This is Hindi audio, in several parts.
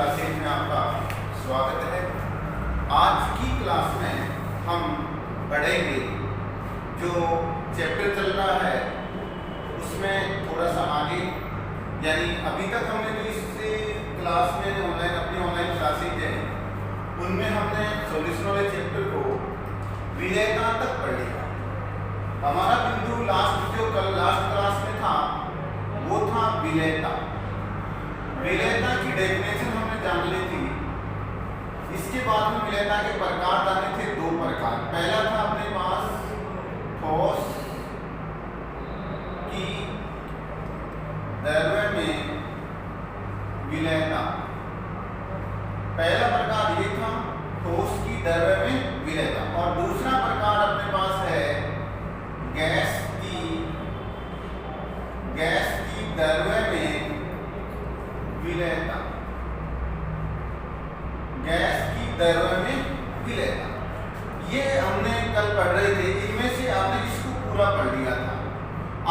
क्लासेज में आपका स्वागत है। आज की क्लास में हम पढ़ेंगे जो चैप्टर चल रहा है उसमें थोड़ा सा आगे, यानी अभी तक हमने जो इस क्लास में अपनी ऑनलाइन क्लासेज है उनमें हमने सॉल्यूशन वाले चैप्टर को विलेयता तक पढ़ लिया। हमारा बिंदु लास्ट क्लास में था वो था विलेयता। विलेयता की डेफिनेशन हमने जान ली थी। इसके बाद में विलेयता के प्रकार जाने थे, दो प्रकार। पहला था अपने पास ठोस की द्रव्य में विलेयता। पहला प्रकार ये था ठोस की द्रव्य में विलेयता, और दूसरा प्रकार अपने पास है गैस की द्रव्य में विलेयता। गैस की द्रव्य में विलेयता ये हमने कल पढ़ रहे थे। इनमें से आपने इसको पूरा पढ़ लिया था।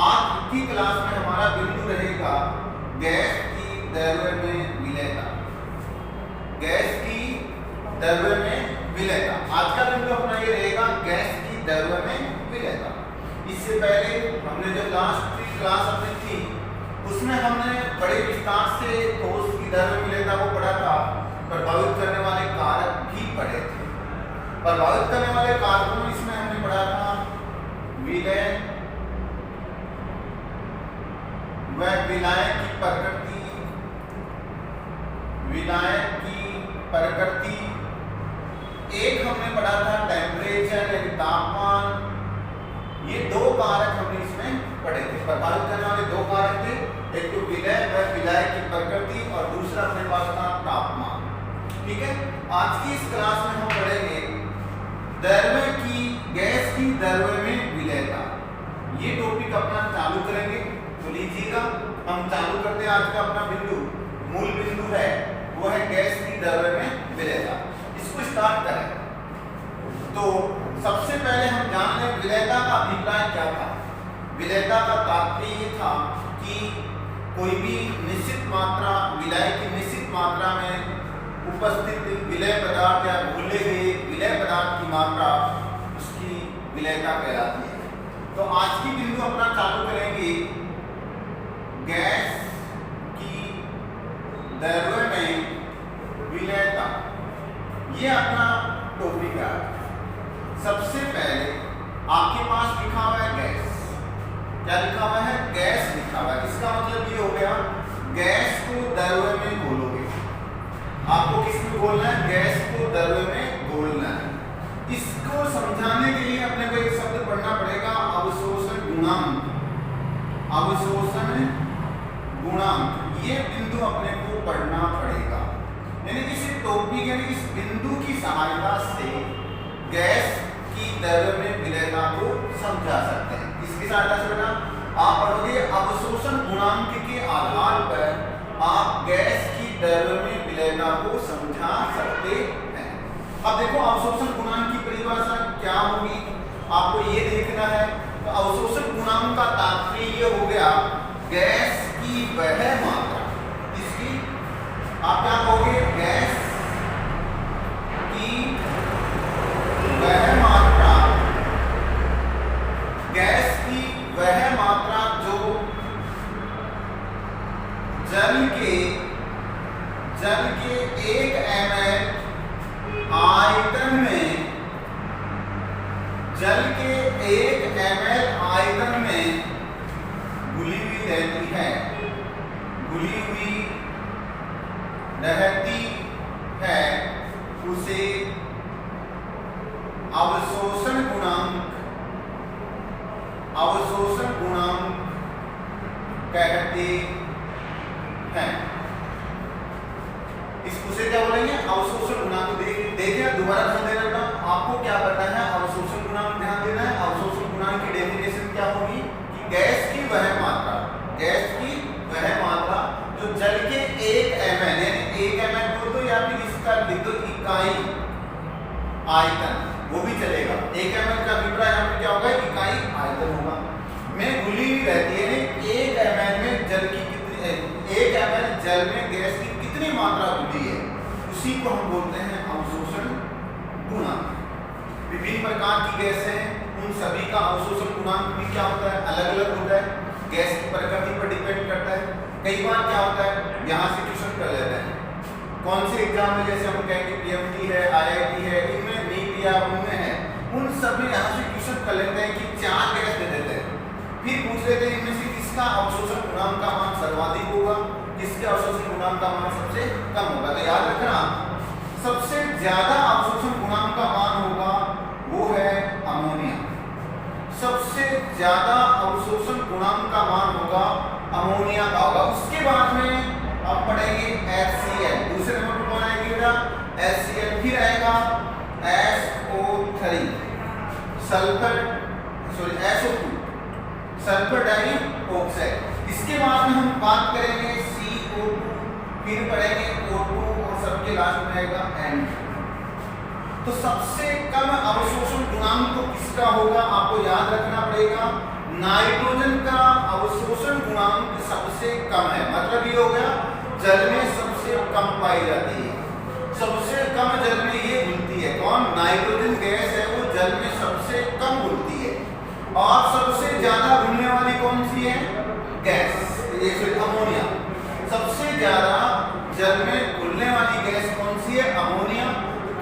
आज की क्लास में हमारा बिंदु रहेगा गैस की द्रव्य में विलेयता। गैस की द्रव्य में विलेयता आज का बिंदु अपना ये रहेगा, गैस की द्रव्य में विलेयता। इससे पहले हमने जो लास्ट क्लास अपनी थी उसमें हमने बड़े विस्तार से ठोस की द्रव्य में विलेयता को पढ़ा था। प्रभावित करने वाले कारक भी पढ़े थे। प्रभावित करने वाले कारकों में इसमें हमने पढ़ा था विलय व विलायक की प्रकृति। विलायक की प्रकृति एक हमने पढ़ा था टेम्परेचर यानी तापमान। ये दो कारक हमने इसमें पढ़े थे। प्रभावित करने वाले दो कारक थे, एक तो विलय व विलायक की प्रकृति और दूसरा अपने पास था तापमान। ठीक है, आज की इस क्लास में हम पढ़ेंगे द्रव्य की गैस की द्रव्य में विलेयता। ये टॉपिक अपना चालू करेंगे, तो लीजिएगा हम चालू करते हैं। आज का अपना बिंदु मूल बिंदु है वो है गैस की द्रव्य में विलेयता। इसको स्टार्ट करें तो सबसे पहले हम जान लें विलेयता का अभिप्राय क्या था। विलेयता का तात्पर्य ये था कि कोई भी निश्चित मात्रा, विलय की निश्चित मात्रा में उपस्थित विलय पदार्थ या घुले हुए विलय पदार्थ की मात्रा उसकी विलेयता कहलाती है। तो आज की बिंदु अपना चालू करेंगे गैस की द्रव्य में विलेयता। ये अपना टॉपिक है। सबसे पहले आपके पास लिखा हुआ है गैस। क्या लिखा हुआ है? गैस लिखा हुआ है। इसका मतलब ये हो गया गैस को द्रव्य में घोलोगे। आपको किस में घोलना है? गैस को द्रव्य में घोलना है। इसको समझाने के लिए अपने को एक शब्द पढ़ना पड़ेगा, अवशोषण गुणांक। अवशोषण गुणांक ये बिंदु अपने को पढ़ना पड़ेगा। यानी इस टॉपिक यानी इस बिंदु की सहायता से गैस की द्रव्य में विलेयता को समझा सकते हैं। इसकी सहायता से बेटा आप पढ़ोगे अवशोषण गुणांक के आधार पर आप गैस की द्रव्य में विलेयता को समझा सकते हैं। अब देखो अवशोषण गुणांक की परिभाषा क्या होगी आपको ये देखना है। तो अवशोषण गुणांक का तात्पर्य हो गया गैस की वह मात्रा। इसकी आप क्या कहोगे? गैस की वह मात्रा। गैस की वह मात्रा जो जल के 1 ml आयतन में, जल के 1 ml आयतन में घुली हुई रहती है। घुली हुई रहती है उसे अवशोषण गुणांक कहते हैं। उसे क्या बोलेंगे? अवशोषण गुणांक। देखिए दोबारा ध्यान देना बेटा, आपको क्या करना है? अवशोषण गुणांक ध्यान देना है। अवशोषण गुणांक की डेफिनेशन क्या होगी कि गैस की वह मात्रा, गैस की वह मात्रा जो जल के 1 ml यानी 1 ml बोल दो या फिर इसका लिख दो इकाई आयतन, वो भी चलेगा। 1 ml का अभिप्राय यहाँ पे क्या होगा? इकाई आयतन होगा। में घुली हुई रहती है। 1 ml में जल की कितनी, 1 ml जल में गैस की कितनी मात्रा घुली है उसी को हम बोलते हैं अवशोषण गुणांक। विभिन्न प्रकार की गैस हैं, उन सभी का अवशोषण गुणांक भी क्या होता है, अलग अलग होता है, गैस की प्रकृति पर डिपेंड करता है। कई बार क्या होता है, यहाँ से क्वेश्चन कर लेते हैं कौन से एग्जाम में, जैसे हम कहेंगे पीएमटी है, आईआईटी है, इनमें नीट या उनमें है, उन सब में यहाँ से क्वेश्चन कर लेते हैं कि 4 गैस दे देते हैं, फिर पूछ लेते हैं इनमें से किसका अवशोषण गुणांक का मान सर्वाधिक होगा, किसके अवशोषण गुणांक का मान सबसे कम होगा। तो याद रखना सबसे ज्यादा अवशोषण गुणांक का मान होगा वो है अमोनिया। सबसे ज्यादा अवशोषण गुणांक का मान होगा अमोनिया का होगा। उसके बाद में आप पढ़ेंगे HCl, दूसरे नंबर पर कौन आएगी बेटा, HCl, फिर आएगा SO3 sulphur SO2 sulphur dioxide. इसके बाद में हम बात करेंगे CO2, फिर पढ़ेंगे O2 और सबके लास्ट में आएगा N। तो सबसे कम अवशोषण गुणांक तो किसका होगा, आपको याद रखना पड़ेगा, नाइट्रोजन का अवशोषण गुणांक सबसे कम है। मतलब ये हो गया जल में सबसे कम पाई जाती है, सबसे कम जल में ये घुलती है। कौन, नाइट्रोजन गैस है वो जल में सबसे कम घुलती है। और सबसे ज्यादा घुलने वाली कौन सी है, गैस, ये अमोनिया। सबसे ज्यादा जल में घुलने वाली गैस कौन सी है, अमोनिया।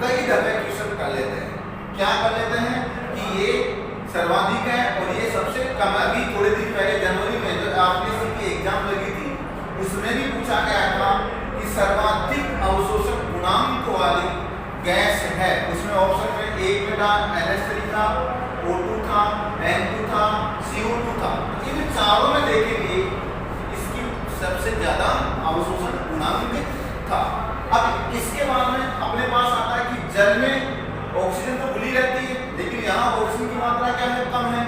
कई दफे क्वेश्चन कर लेते हैं, क्या कर लेते हैं कि ये सर्वाधिक है और ये सबसे कम। अभी थोड़े दिन पहले जनवरी में जो आरपीएससी की एग्जाम लगी थी उसमें भी पूछा गया था कि सर्वाधिक अवशोषण गुणांक वाली गैस है, उसमें ऑप्शन में एक में था NH3 था, O2 था, N2 था, CO2 था। इन चारों में देखेंगे इसकी सबसे ज्यादा अवशोषण गुणांक था। अब इसके बाद में अपने पास आता है कि जल में ऑक्सीजन तो घुली रहती है, लेकिन यहाँ ऑक्सीजन की मात्रा क्या है, कम है,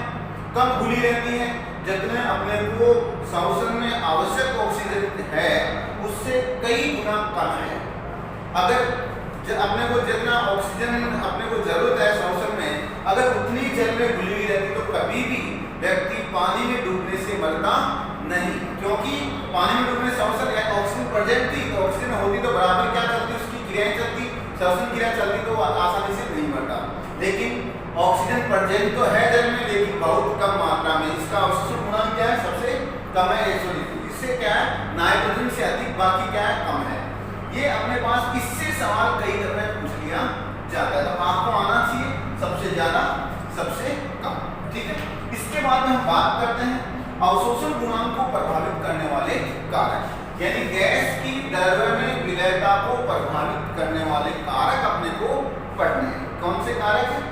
कम घुली रहती है। जितने अपने को श्वसन में आवश्यक ऑक्सीजन है उससे कई गुना कम है। अगर अपने को जितना ऑक्सीजन अपने को जरूरत है श्वसन में, अगर उतनी जल में घुली हुई रहती तो कभी भी व्यक्ति पानी में डूबने से मरता नहीं, क्योंकि पानी में डूबने से ऑक्सीजन प्रेजेंट थी, तो ऑक्सीजन होती तो बराबर क्या चलती, उसकी क्रियाएं चलती, श्वसन क्रिया चलती तो आसानी से नहीं मरता। लेकिन ऑक्सीजन प्रेजेंट तो है जल में, लेकिन बहुत कम मात्रा में। इसका अवशोषण गुणांक क्या है, सबसे कम है 100। इससे क्या है, नाइट्रोजन से अधिक, बाकी क्या है, कम है। ये अपने पास इससे सवाल कई दफे पूछ लिया जाता है, तो आपको आना चाहिए सबसे ज्यादा, सबसे कम। ठीक है, इसके बाद में हम बात करते हैं अवशोषण गुणांक को प्रभावित करने वाले कारक, यानी गैस की द्रव्य में विलयता को प्रभावित करने वाले कारक अपने को पढ़ने हैं। कौन से कारक हैं,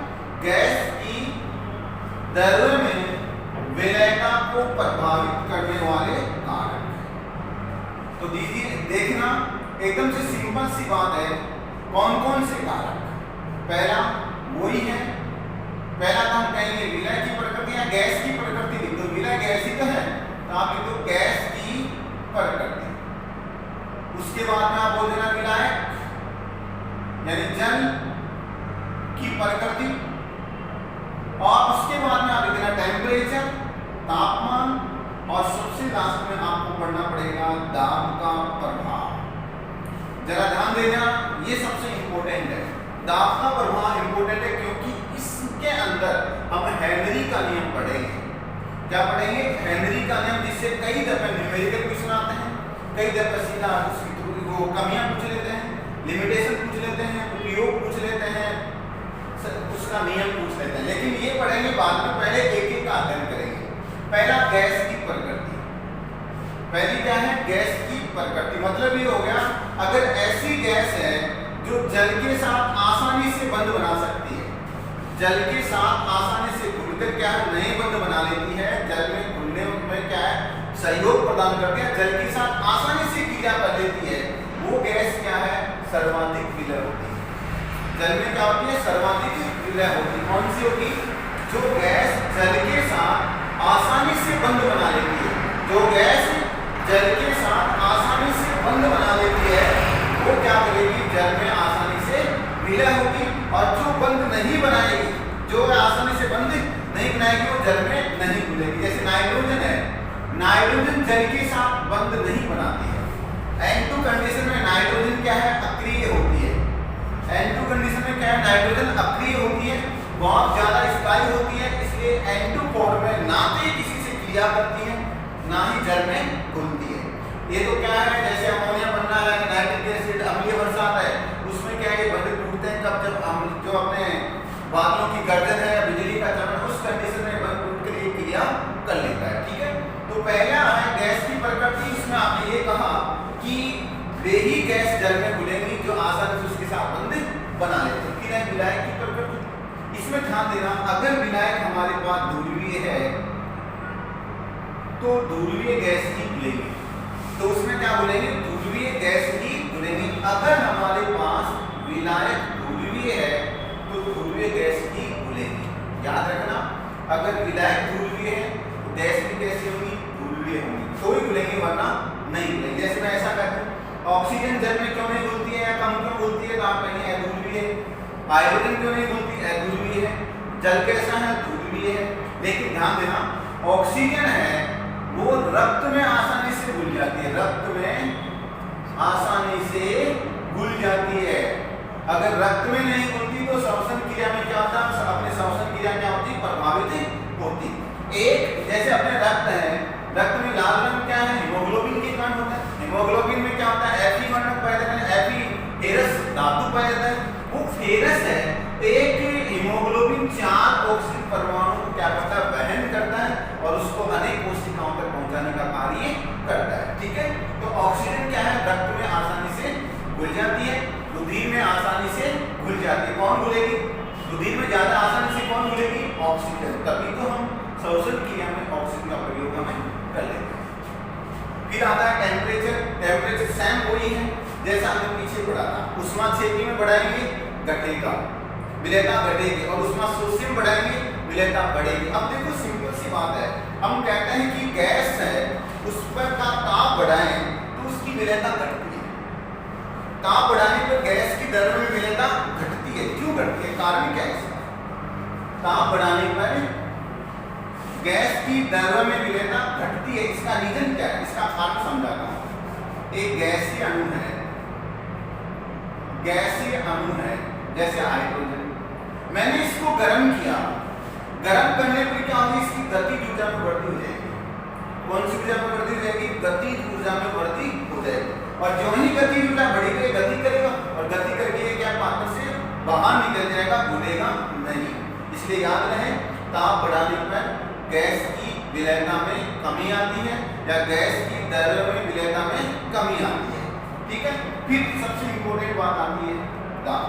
गैस की द्रव्य में विलयता को प्रभावित करने वाले कारक। तो दीजिए देखना, एकदम से सिंपल सी बात है, कौन कौन से कारक। पहला वही है, पहला तो हम कहेंगे विलय की प्रकृति या गैस की प्रकृति लिख दो, विलय गैस ही तो है, तो आप लिख दो गैस की प्रकृति। उसके बाद में आप बोल देना विलायक, यानी जल की प्रकृति, और उसके बाद में आप लिख देना टेम्परेचर, तापमान, और सबसे लास्ट में आपको पढ़ना पड़ेगा दाब का प्रभाव। जरा ध्यान देना, ये सबसे इंपॉर्टेंट है, दाब का प्रभाव इंपॉर्टेंट है, क्योंकि इसके अंदर हम हेनरी का नियम पढ़ेंगे। क्या पढ़ेंगे, हेनरी का नियम, जिससे कई दफे न्यूमेरिकल क्वेश्चन आते हैं, कई दफे सीधा उसकी वो कमियां पूछ लेते हैं, लिमिटेशन पूछ लेते हैं, उपयोग पूछ लेते हैं, उसका नियम पूछ लेते हैं। लेकिन ये पढ़ेंगे बाद में, पहले एक एक का अध्ययन करेंगे। पहला गैस की प्रकृति, पहली क्या है, गैस की प्रकृति। मतलब ये हो गया, अगर ऐसी गैस है जो जल के साथ आसानी से बंध बना सकती है, जल के साथ आसानी से घुलकर क्या है, नए बंध बना लेती है, जल में घुलने में क्या है, सहयोग प्रदान करती है, जल के साथ आसानी से क्रिया कर लेती है, वो गैस क्या है, सर्वाधिक विलय होती है। जल में क्या होती है, सर्वाधिक विलय होती है। कौन सी होगी, जो गैस जल के साथ आसानी से बंध बना लेती है, जो गैस जल के साथ आसानी से बंध बना लेती है, वो क्या करेगी, जल में आसानी से विलय होगी। और जो बंध नहीं बनाएगी, जो आसानी से बंध नहीं बनाएगी, वो जल में नहीं घुलेगी। जैसे नाइट्रोजन है, नाइट्रोजन जल के साथ बंध नहीं बनाती है। N2 कंडीशन में नाइट्रोजन क्या है, अक्रिय होती है, N2 कंडीशन में क्या है, नाइट्रोजन अक्रिय होती है, बहुत ज्यादा स्थायी होती है, इसलिए N2 फॉर्म में ना तो ये किसी से क्रिया करती है ना ही जल में घुलती है। ये तो क्या है, जैसे अमोनिया बनना है, नाइट्रिक एसिड अम्लीय बरसात है, उसमें क्या है बंद टूटते हैं कब, जब हम जो अपने बादलों की गर्जन है या बिजली का चमन, उस कंडीशन में बंद टूट कर ये क्रिया कर लेता है। ठीक है, तो पहला है गैस की प्रकृति, इसमें आपने ये कहा कि वे ही गैस जल में घुलेंगी जो आसानी से उसके साथ बंध बना लेते हैं। फिर है विलायक की प्रकृति, इसमें ध्यान देना, अगर विलायक हमारे पास ध्रुवीय है तो ध्रुवीय गैस ही घुलेगी, तो उसमें क्या घुलेंगे, ध्रुवीय गैस ही घुलेंगी। अगर हमारे पास विलायक ध्रुवीय है तो ध्रुवीय गैस ही घुलेगी। याद रखना, अगर विलायक ध्रुवीय है तो गैस भी कैसी होगी, ध्रुवीय होगी, तो ही घुलेंगे वरना नहीं घुलेंगे। जैसे मैं ऐसा कहता हूं, ऑक्सीजन जल में क्यों नहीं घुलती है या कम क्यों घुलती है, तो आप कहेंगे अध्रुवीय है। हाइड्रोजन क्यों नहीं घुलती, अध्रुवीय है। जल कैसा है, ध्रुवीय है। लेकिन ध्यान देना, ऑक्सीजन है वो रक्त में आसानी से घुल जाती है, रक्त में आसानी से घुल जाती है। अगर रक्त में नहीं घुलती तो श्वसन क्रिया में क्या होता है, अपने श्वसन क्रिया क्या होती, प्रभावित होती। एक जैसे अपने रक्त है, रक्त में लाल रंग क्या है, हीमोग्लोबिन के कारण होता है। हीमोग्लोबिन में क्या होता है, Fe वर्णक पाया जाता है, Fe फेरस धातु पाया जाता है। वो फेरस है, एक हीमोग्लोबिन 4 ऑक्सीजन परमाणु को क्या करता है, वहन करता है और उसको अनेक कोशिकाओं तक पहुंचाने का कार्य करता है। ठीक है, तो ऑक्सीजन क्या है, रक्त में आसानी से घुल जाती है, रुधिर में आसानी से घुल जाती है। कौन घुलेगी, रुधिर में ज्यादा आसानी से कौन घुलेगी, ऑक्सीजन। तभी तो हम श्वसन क्रिया में ऑक्सीजन का प्रयोग हमें कर लेते हैं। फिर आता है टेम्परेचर, टेम्परेचर सेम वही है जैसा हमने पीछे पढ़ा था। ऊष्माक्षेपी में बढ़ाएंगे घटेगा, विलेयता घटेगी, और ऊष्माशोषी बढ़ाएंगे विलेयता बढ़ेगी। अब देखो सिंपल सी बात है, हम कहते हैं कि गैस है उस पर का ताप बढ़ाएं तो उसकी विलेयता घटती है। ताप बढ़ाने पर गैस की दर में विलेयता घटती है। क्यों घटती है, कारण क्या है इसका, ताप बढ़ाने पर गैस की दर में विलेयता घटती है, इसका रीजन क्या है, इसका कारण समझाता हूं। एक गैसीय अणु है, गैसीय अणु है जैसे हाइड्रोजन, मैंने इसको गर्म किया, गर्म करने पर क्या होगी, इसकी गतिज ऊर्जा में वृद्धि हो जाएगी। कौन सी ऊर्जा में वृद्धि हो जाएगी, गतिज ऊर्जा में वृद्धि हो जाएगी। और जो ही गतिज ऊर्जा बढ़ेगी गति करेगा, और गति करके ये क्या पात्र से बाहर निकल जाएगा, घुलेगा नहीं। इसलिए याद रहे, ताप बढ़ाने पर गैस की विलेयता में कमी आती है या गैस की दर में विलेयता में कमी आती है। ठीक है, फिर सबसे इंपॉर्टेंट बात आती है दाब।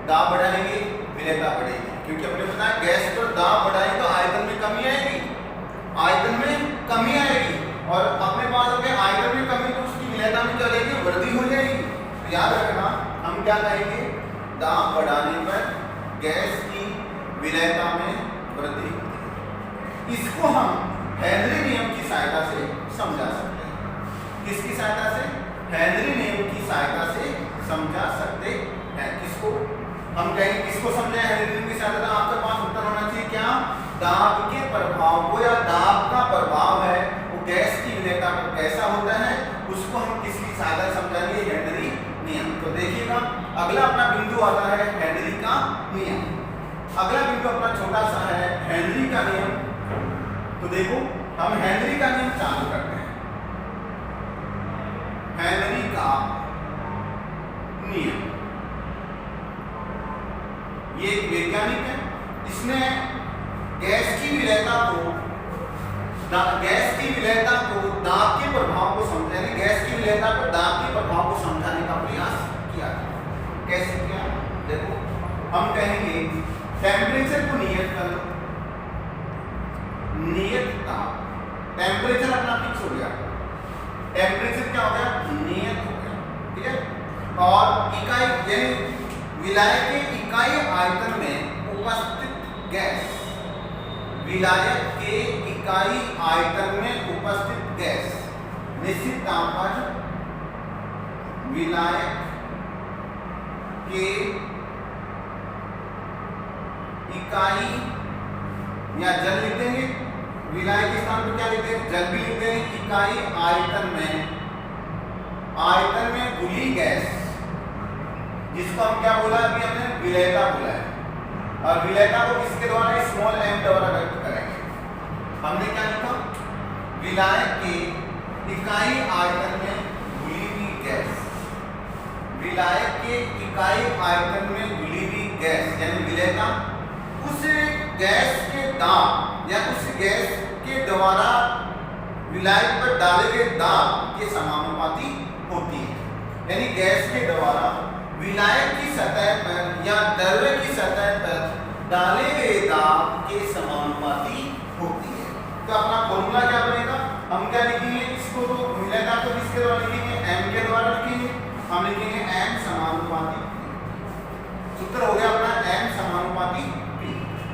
दाब बढ़ाएंगे विलेयता बढ़ेगी, क्योंकि अपने पता है गैस पर दाब बढ़ाएंगे तो आयतन में कमी आएगी, आयतन में कमी आएगी, और अपने पास अगर आयतन में कमी तो उसकी विलेयता में क्या हो जाएगी, वृद्धि हो जाएगी। तो याद रखना, हम क्या कहेंगे, दाब बढ़ाने पर गैस की विलेयता में वृद्धि होती है। इसको हम हेनरी नियम की सहायता से समझा सकते हैं। किसकी सहायता से, हेनरी नियम की सहायता से समझा सकते हैं। किसको हम कहेंगे, किसको समझे हेनरी नियम की सहायता, आपके पास उत्तर होना चाहिए क्या, दाब के प्रभाव को, या दाब का प्रभाव है वो गैस की विलेयता पर कैसा होता है, उसको हम किसकी सहायता से समझाएंगे, हेनरी नियम। तो देखिएगा अगला अपना बिंदु आता है हेनरी का नियम। अगला बिंदु अपना छोटा सा है हेनरी का नियम। तो देखो हम हेनरी का नियम चालू करते हैं। हेनरी का नियम, ये एक वैज्ञानिक है, इसने गैस की विलेयता को दाब के प्रभाव को समझाने, गैस की विलेयता पर दाब के प्रभाव को समझाने का प्रयास किया। कैसे किया, देखो हम कहेंगे टेम्परेचर को नियत करो, नियत ताप, टेम्परेचर अपना फिक्स हो गया, टेम्परेचर क्या हो गया, नियत हो गया। ठीक है, और इकाई यानी विलायक के इकाई आयतन में उपस्थित गैस, विलायक के इकाई आयतन में उपस्थित गैस निश्चित ताप पर विलायक के इकाई, या जल लिख देंगे, विलायक के स्थान पर क्या लिख देंगे, जल भी लिख देंगे, इकाई आयतन में घुली गैस जिसको हम क्या बोला अभी हमने विलेयता बोला है, और विलेयता को किसके द्वारा स्मॉल m द्वारा व्यक्त करेंगे। हमने क्या लिखा, विलायक के इकाई आयतन में घुली हुई गैस, विलायक के इकाई आयतन में घुली हुई गैस यानी विलेयता उस गैस के दाब या उस गैस के द्वारा विलायक पर डाले गए दाब के समानुपाती होती है। यानी गैस के द्वारा विलायक की सतह पर या द्रव्य की सतह पर डाले गए दाब के समानुपाती होती है। तो अपना फॉर्मूला क्या बनेगा, हम क्या लिखेंगे, इसको तो विलायता को किसके द्वारा लिखेंगे, m के द्वारा लिखेंगे। हम लिखेंगे m समानुपाती, सूत्र हो गया अपना m समानुपाती p।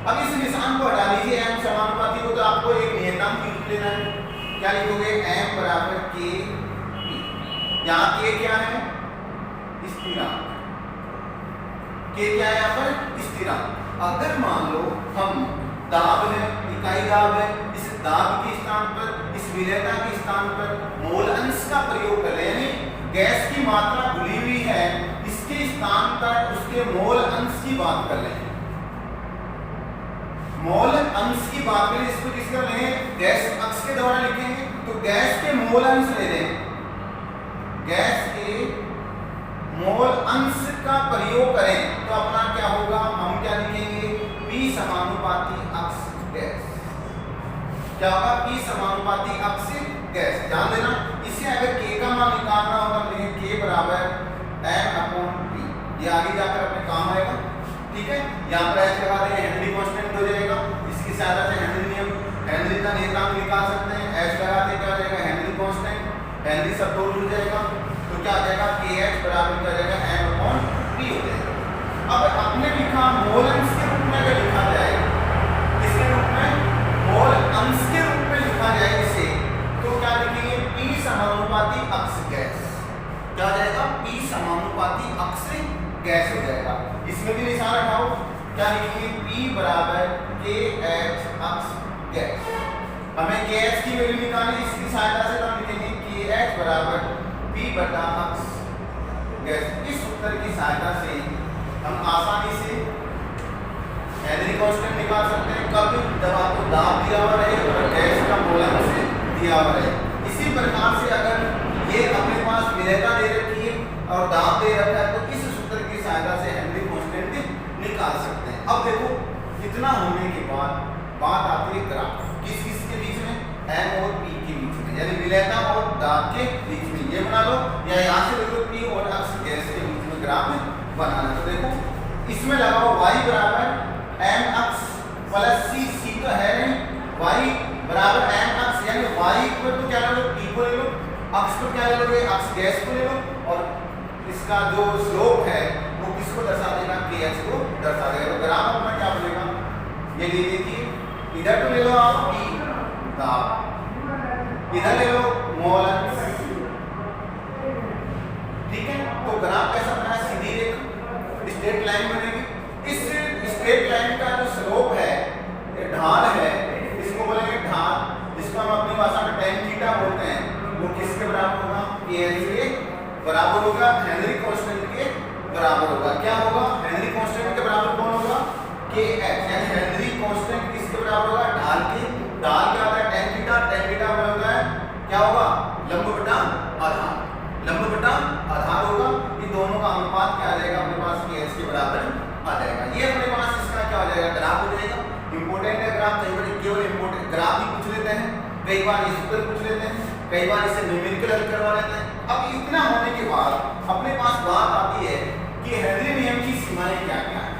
अब इस निशान को हटा लीजिए m समानुपाती को, तो आपको एक नियतांक लिख लेना है। क्या लिखोगे, m बराबर k p। यहाँ k क्या है, स्थिरांक, k क्या है यहाँ पर, स्थिरांक। अगर मान लो हम दाब है, इकाई दाब है, इस दाब के स्थान पर, इस विलेयता के स्थान पर मोल अंश का प्रयोग करें, यानी गैस की मात्रा घुली हुई है, इसके स्थान पर उसके मोल अंश की बात कर लें। मोल अंश की बात करें, इसको किसका लें, गैस अक्ष के द्वारा लिखेंगे। तो गैस के मोल अंश ले लें, गैस के मोल अंश का प्रयोग करें तो अपना क्या होगा, हम क्या लिखेंगे, P समानुपाती अक्ष गैस। क्या होगा, P समानुपाती अक्ष गैस। ध्यान देना, इसे अगर K का मान निकालना होगा तो लिखें K बराबर m/p। ये आगे जाकर अपने काम आएगा, ठीक है। यहाँ पर h लगा देंगे, हेनरी कांस्टेंट हो जाएगा। इसकी सहायता से हेनरी नियम, हेनरी का नियतांक निकाल सकते हैं। h लगाते क्या हो जाएगा, हेनरी कांस्टेंट, हेनरी सब दो जुड़ जाएगा, तो क्या आ जाएगा, kh बराबर क्या आ जाएगा, m/p हो जाएगा। अब आपने लिखा मोल अंश के रूप में अगर लिखा जाए, किसके रूप में, मोल अंश के रूप में लिखा जाए इसे, तो क्या लिखेंगे, P समानुपाती अक्ष गैस। क्या हो जाएगा, P समानुपाती अक्ष गैस हो जाएगा। इसमें भी निशान रखाओ, क्या लिखेंगे, P बराबर kh अक्ष गैस। हमें kh की वैल्यू निकालनी, इसकी सहायता से हम लिखेंगे kh बराबर P बटा अक्ष गैस। इस सूत्र की सहायता से हम आसानी से हेनरी कांस्टेंट निकाल सकते हैं। कब, जब आपको दाब दिया हुआ रहे और गैस का मोल अंश दिया हुआ रहे। इसी प्रकार से अगर ये अपने पास विलेयता दे रखी है और दाब दे रखा है, तो इस सूत्र की सहायता से हेनरी कांस्टेंट निकाल सकते हैं। अब देखो, इतना होने के बाद बात आती है ग्राफ, किस किस के बीच में, m और p के बीच में, यानी विलेयता और दाब के बीच में। ये बना लो, या यहाँ से देखो p और अक्ष गैस के बीच में ग्राफ बनाना। तो देखो, इसमें लगाओ y बराबर m अक्ष प्लस c तो है नहीं, y बराबर m अक्ष, यानी y पर तो क्या ले लो, p को ले लो, अक्ष पर क्या ले लोगे, अक्ष गैस को ले लो, और इसका जो स्लोप है वो किसको दर्शा देगा, kh को दर्शा देगा। तो ग्राफ अपना क्या बनेगा, ये ले लीजिए, इधर तो ले लो आप p दाब, इधर ले लो मोल अंश, ठीक है। तो ग्राफ कैसा बना है, सीधी रेखा, स्ट्रेट लाइन बनेगी। इस स्ट्रेट लाइन का जो स्लोप है, ढाल है, इसको बोलेंगे ढाल, जिसको हम अपनी भाषा में tan थीटा बोलते हैं, वो किसके बराबर होगा, kh के बराबर होगा, हेनरी कांस्टेंट के बराबर होगा। क्या होगा, हेनरी कांस्टेंट के बराबर कौन होगा, kh, यानी हेनरी कांस्टेंट किसके बराबर होगा, ढाल के। ढाल क्या होता है, tan थीटा, tan थीटा होता है क्या होगा, लंब बटा आधार, लंब बटा आधार होगा। इन दोनों का अनुपात क्या आ जाएगा, अपने पास kh के बराबर आ जाएगा। ये अपने पास इसका क्या हो जाएगा, ग्राफ हो जाएगा। इंपोर्टेंट है ग्राफ, कई बार केवल इंपोर्टेंट ग्राफ ही पूछ लेते हैं, कई बार इस पर पूछ लेते हैं, कई बार इसे न्यूमेरिकल हल करवा लेते हैं। अब इतना होने के बाद अपने पास बात आती है कि हेनरी नियम की सीमाएं क्या क्या है,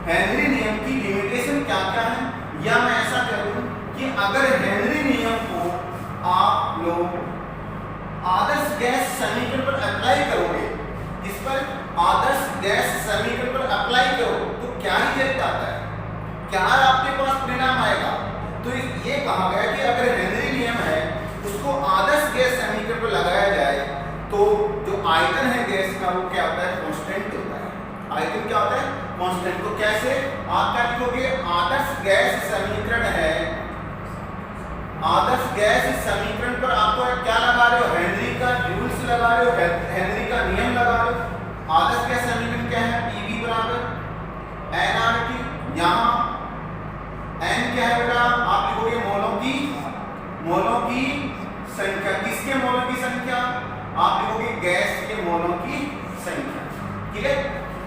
हेनरी नियम की लिमिटेशन क्या क्या है। या मैं ऐसा कह दूं कि अगर हेनरी नियम को आप लोग आदर्श गैस समीकरण पर अप्लाई करोगे, इस पर आदर्श गैस समीकरण पर अप्लाई करो, तो क्या रिजल्ट आता है, क्या आपके पास परिणाम आएगा। तो ये कहा गया कि अगर हेनरी नियम है उसको आदर्श गैस समीकरण पर लगाया जाए, तो जो आयतन है गैस का वो क्या होता है, कांस्टेंट होता है। आयतन क्या होता है, कांस्टेंट। तो कैसे, आप क्या लिखोगे, आदर्श गैस समीकरण है, आदर्श गैस समीकरण पर आपको क्या लगा रहे हो, हेनरी का रूल्स लगा रहे हो, हेनरी का नियम लगा रहे हो। आदर्श n क्या है बेटा, आप लिखोगे मोलों की संख्या। किसके मोलों की संख्या, आप लिखोगे गैस के मोलों की संख्या। ठीक है,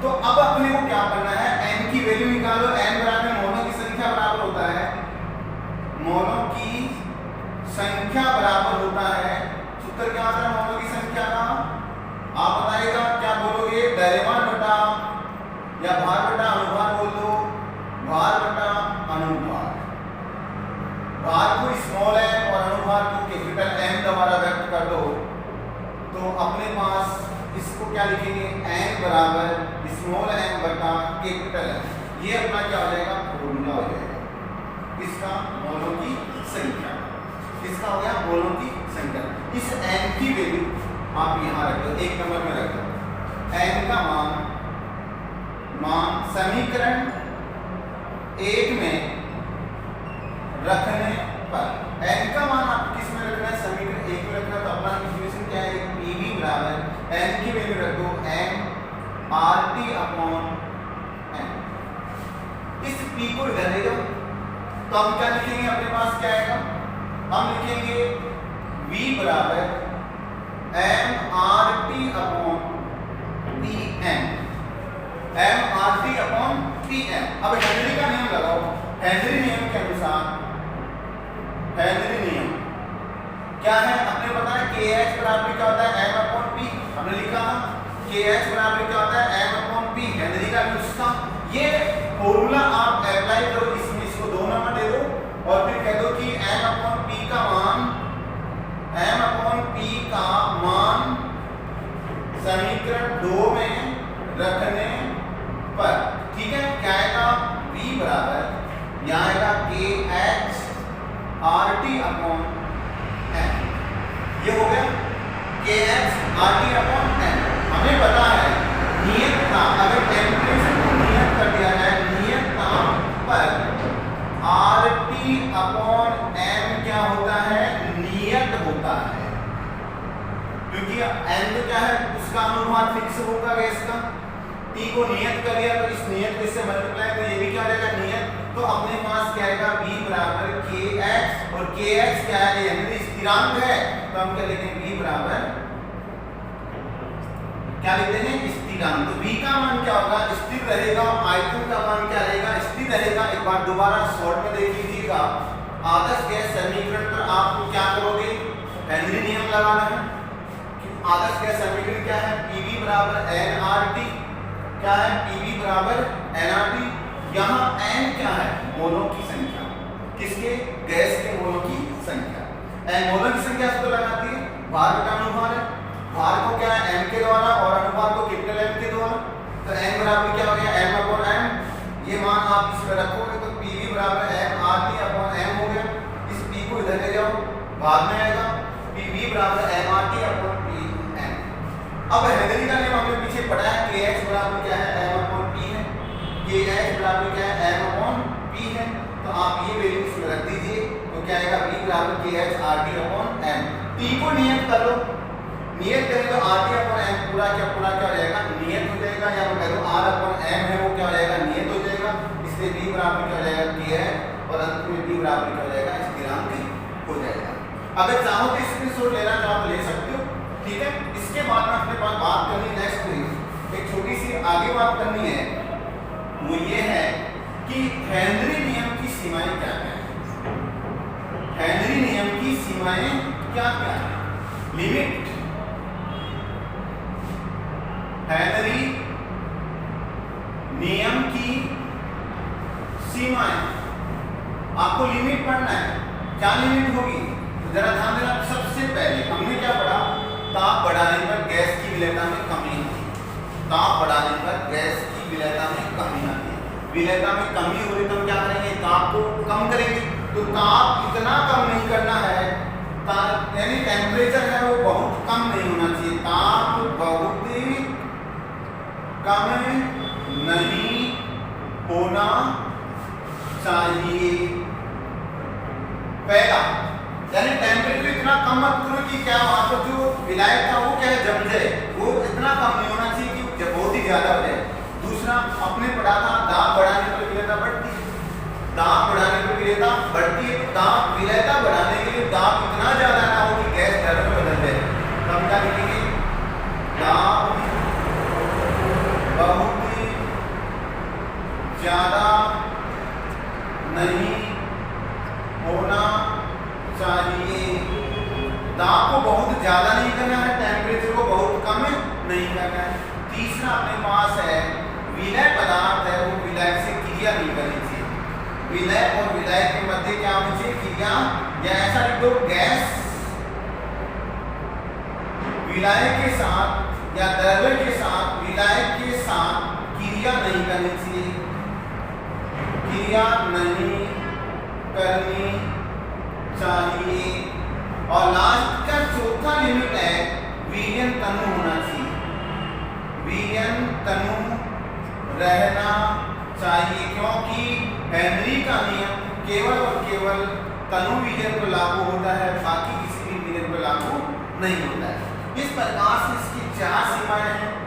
तो अब अपने को क्या करना है, n की वैल्यू निकालो। n बराबर मोलों की संख्या बराबर होता है, मोलों की संख्या बराबर होता है, सूत्र क्या होता है मोलों की संख्या का, आप बताइएगा क्या बोलोगे, द्रव्यमान बटा या भार बटा अनुभार बोल दो, भार बटा अनुभार। भार को स्मॉल m और अनुभार को कैपिटल M द्वारा व्यक्त कर दो, तो अपने पास इसको क्या लिखेंगे, n बराबर स्मॉल m बटा कैपिटल M। ये अपना क्या हो जाएगा, फॉर्मूला हो जाएगा किसका, मोलों की संख्या। किसका हो गया, मोलों की संख्या। इस n की वैल्यू आप यहाँ रख दो, एक नंबर में रख दो, n का मान समीकरण 1 में रखने पर, n का मान आप किस में रखना है, समीकरण 1 में रखना है। तो अपना इक्वेशन क्या है, Pv बराबर n की वैल्यू रख दो m RT अपॉन n। इस P को इधर ले जाओ, तो हम क्या लिखेंगे, अपने पास क्या आएगा, हम लिखेंगे V बराबर m RT upon Pm, m RT upon Pm। अब हेनरी का नियम लगाओ, हेनरी नियम के अनुसार, हेनरी नियम क्या है, अपने पता है KH बराबर क्या होता है, m अपॉन P। हमने लिखा KH बराबर क्या होता है, m अपॉन P, हेनरी का उसका ये फॉर्मूला आप अप्लाई करो, इसको 2 नंबर दे दो और फिर कह दो कि m अपॉन P का मान समीकरण 2 में रखने पर, ठीक है, क्या आएगा, V बराबर यहाँ आएगा KH RT अपॉन n। ये हो गया KH RT अपॉन n। हमें पता है नियत ताप, अगर टेम्परेचर को नियत कर दिया जाए, नियत ताप पर RT अपॉन m क्या होता है, नियत होता है, क्योंकि n तो क्या है, उसका अनुपात फिक्स होगा गैस का। T को नियत कर दिया तो इस नियत को इससे मल्टीप्लाई, तो ये भी क्या हो जाएगा, नियत। तो अपने पास क्या आएगा, V बराबर KH, और KH क्या है, यानी स्थिरांक है, तो हम क्या लिखेंगे, V बराबर क्या लिखते हैं, स्थिरांक। तो V का मान क्या होगा, स्थिर रहेगा, आयतन का मान क्या रहेगा, स्थिर रहेगा। एक बार दोबारा शॉर्ट में देख लीजिएगा, आदर्श गैस समीकरण पर आपको क्या करोगे, हेनरी नियम लगाना है। आदर्श गैस समीकरण क्या है, Pv बराबर nRT, क्या है, Pv बराबर nRT। यहाँ n क्या है, मोलों की संख्या, किसके, गैस के मोलों की संख्या। n मोलों की संख्या सूत्र लगाती है, भार बटा अनुभार है, भार को क्या है, m के द्वारा और अनुभार को कैपिटल M के द्वारा। तो n बराबर क्या हो गया, m अपॉन m। ये मान आप इसमें रखोगे तो Pv बराबर mRT अपॉन m हो गया। इस P को इधर ले जाओ, बाद में आएगा Pv बराबर mRT अपॉन Pm। अब हेनरी का नियम हमने पीछे पढ़ा है, KH बराबर क्या है, m अपॉन P है, KH बराबर क्या है, m अपॉन P है। तो आप ये वैल्यू इसमें रख दीजिए, तो क्या आएगा, V बराबर KH RT upon m। T को नियत कर लो, नियत करें तो RT अपॉन m पूरा क्या हो जाएगा, नियत हो जाएगा, या मैं कह दूं R अपॉन m है वो क्या हो जाएगा, नियत हो जाएगा। इसलिए V बराबर क्या हो जाएगा, KH, और अंत में V बराबर क्या हो जाएगा, स्थिरांक हो जाएगा। अगर चाहो तो स्क्रीनशॉट लेना चाहो तो ले सकते हो, ठीक है। इसके बाद में अपने पास बात करनी नेक्स्ट एक छोटी सी आगे बात करनी है, वो ये है कि हेनरी नियम की सीमाएं क्या क्या है। हेनरी नियम की सीमाएं क्या क्या है, लिमिट, हेनरी नियम की सीमाएं। आपको लिमिट पढ़ना है, क्या लिमिट होगी, तो जरा ध्यान देना। सबसे पहले हमने क्या पढ़ा, ताप बढ़ाने पर गैस की विलेयता में कमी आती है। ताप बढ़ाने पर गैस की विलेयता में कमी आती है। विलेयता में कमी हो रही तो हम क्या करेंगे, ताप को कम करेंगे। तो ताप इतना कम नहीं करना है, यानी टेम्परेचर है वो बहुत कम नहीं होना चाहिए, ताप बहुत कम नहीं होना चाहिए। पहला, यानी टेम्परेचर इतना कम मत करो कि क्या वहां पर जो विलायक था वो क्या है, जम जाए, वो इतना कम नहीं होना चाहिए कि जब बहुत ही ज्यादा हो जाए। दूसरा, अपने पढ़ा था दाब बढ़ाने पर विलेयता बढ़ती है, दाब बढ़ाने पर विलेयता बढ़ती है तो दाब विलेयता बढ़ाने के लिए दाब इतना ज्यादा ना हो कि गैस द्रव्य में बदल जाए, तब क्या लिखेंगे? दाब बहुत ज्यादा नहीं होना चाहिए। दाब को बहुत ज्यादा नहीं करना है, टेम्परेचर को बहुत कम नहीं करना है। तीसरा अपने पास है विलय पदार्थ है, वो विलय से क्रिया नहीं करनी चाहिए। विलय और विलय के मध्य क्या होनी चाहिए? क्रिया, या ऐसा लिख दो गैस विलय के साथ या द्रव्य के साथ विलय के साथ क्रिया नहीं करनी चाहिए, क्रिया नहीं करनी चाहिए। और लास्ट का चौथा लिमिट है विलयन तनु होना चाहिए, विलयन तनु रहना चाहिए, क्योंकि हेनरी का नियम केवल और केवल तनु विलयन पर लागू होता है, बाकी किसी भी विलयन पर लागू नहीं होता है। इस प्रकार से इसकी 4 सीमाएं हैं।